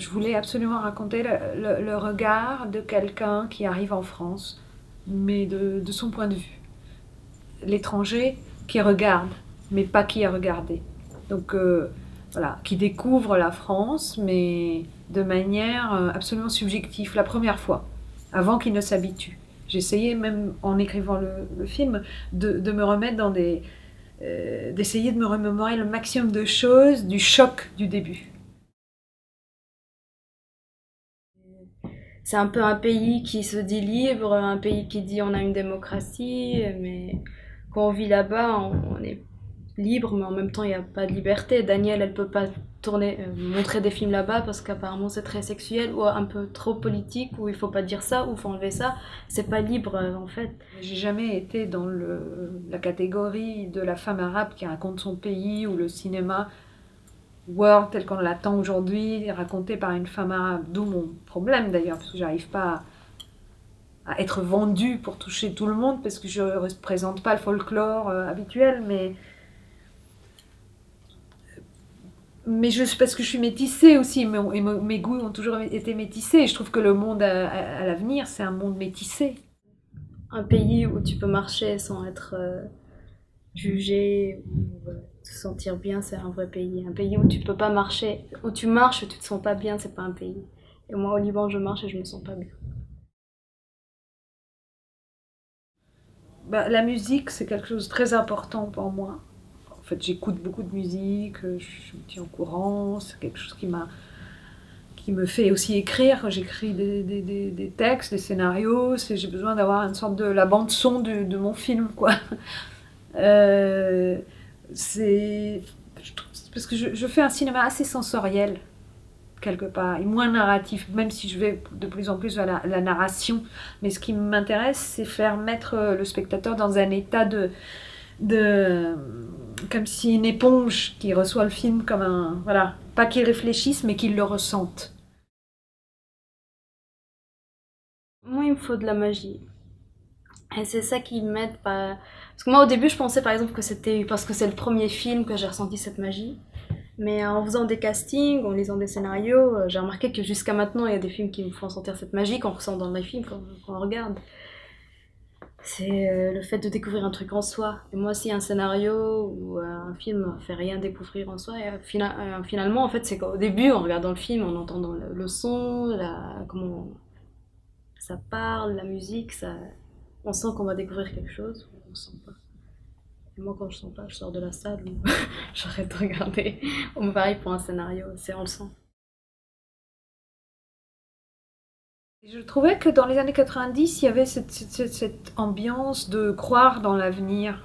je voulais absolument raconter le regard de quelqu'un qui arrive en France, mais de son point de vue. L'étranger qui regarde, mais pas qui est regardé. Donc voilà, qui découvre la France, mais de manière absolument subjective, la première fois, avant qu'il ne s'habitue. J'essayais même, en écrivant le film, de me remettre dans d'essayer de me remémorer le maximum de choses du choc du début. C'est un peu un pays qui se dit libre, un pays qui dit on a une démocratie, mais quand on vit là-bas, on est libre, mais en même temps, il n'y a pas de liberté. Danielle, elle peut pas montrer des films là-bas parce qu'apparemment c'est très sexuel ou un peu trop politique, ou il faut pas dire ça, ou il faut enlever ça. C'est pas libre en fait. J'ai jamais été dans la catégorie de la femme arabe qui raconte son pays ou le cinéma world tel qu'on l'attend aujourd'hui, raconté par une femme arabe. D'où mon problème d'ailleurs, parce que j'arrive pas à être vendue pour toucher tout le monde, parce que je ne représente pas le folklore habituel, mais parce que je suis métissée aussi, mes goûts ont toujours été métissés. Je trouve que le monde à l'avenir, c'est un monde métissé. Un pays où tu peux marcher sans être jugé ou te sentir bien, c'est un vrai pays. Un pays où tu peux pas marcher, où tu marches et tu te sens pas bien, c'est pas un pays. Et moi, au Liban, je marche et je me sens pas bien. Bah, la musique, c'est quelque chose de très important pour moi. En fait, j'écoute beaucoup de musique, je me tiens au courant, c'est quelque chose qui me fait aussi écrire. J'écris des textes, des scénarios, j'ai besoin d'avoir une sorte de la bande-son de mon film, quoi. Euh, c'est, parce que je fais un cinéma assez sensoriel, quelque part, et moins narratif, même si je vais de plus en plus vers la narration. Mais ce qui m'intéresse, c'est faire mettre le spectateur dans un état de comme si une éponge qui reçoit le film comme un... Voilà, pas qu'il réfléchisse, mais qu'il le ressente. Moi, il me faut de la magie. Et c'est ça qui m'aide. Parce que moi, au début, je pensais par exemple que c'était parce que c'est le premier film que j'ai ressenti cette magie. Mais en faisant des castings, en lisant des scénarios, j'ai remarqué que jusqu'à maintenant, il y a des films qui me font sentir cette magie qu'on ressent dans les films quand on regarde. C'est le fait de découvrir un truc en soi. Et moi, si un scénario ou un film fait rien découvrir en soi, et, finalement, en fait, c'est qu'au début, en regardant le film, en entendant le son, comment ça parle, la musique, on sent qu'on va découvrir quelque chose, ou on sent pas. Et moi, quand je sens pas, je sors de la salle ou j'arrête de regarder. On pareil pour un scénario, c'est on le sent. Je trouvais que dans les années 90, il y avait cette ambiance de croire dans l'avenir,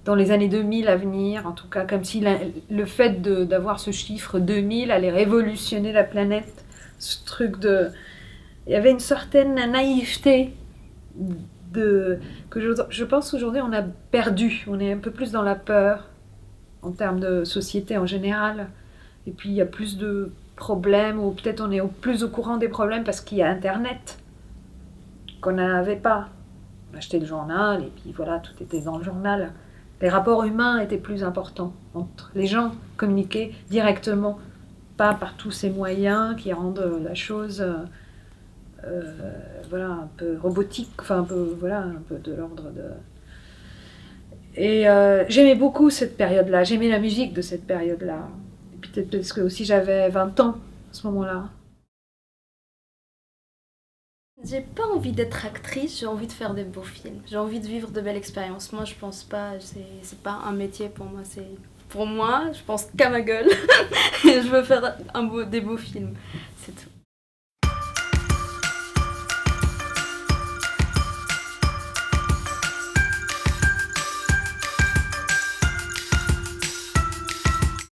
dans les années 2000 à venir, en tout cas, comme si le fait d'avoir ce chiffre 2000 allait révolutionner la planète. Ce truc de... Il y avait une certaine naïveté de, que je pense qu'aujourd'hui on a perdu. On est un peu plus dans la peur en termes de société en général. Et puis il y a plus de problèmes, ou peut-être on est plus au courant des problèmes parce qu'il y a Internet qu'on n'avait pas. On achetait le journal et puis voilà, tout était dans le journal. Les rapports humains étaient plus importants entre les gens, communiquer directement, pas par tous ces moyens qui rendent la chose voilà, un peu robotique, enfin un peu, voilà, un peu de l'ordre de... Et j'aimais beaucoup cette période-là, j'aimais la musique de cette période-là. Et peut-être parce que aussi j'avais 20 ans à ce moment-là. J'ai pas envie d'être actrice, j'ai envie de faire des beaux films. J'ai envie de vivre de belles expériences. Moi, je pense pas, c'est pas un métier pour moi. Pour moi, je pense qu'à ma gueule. Et je veux faire des beaux films. C'est tout.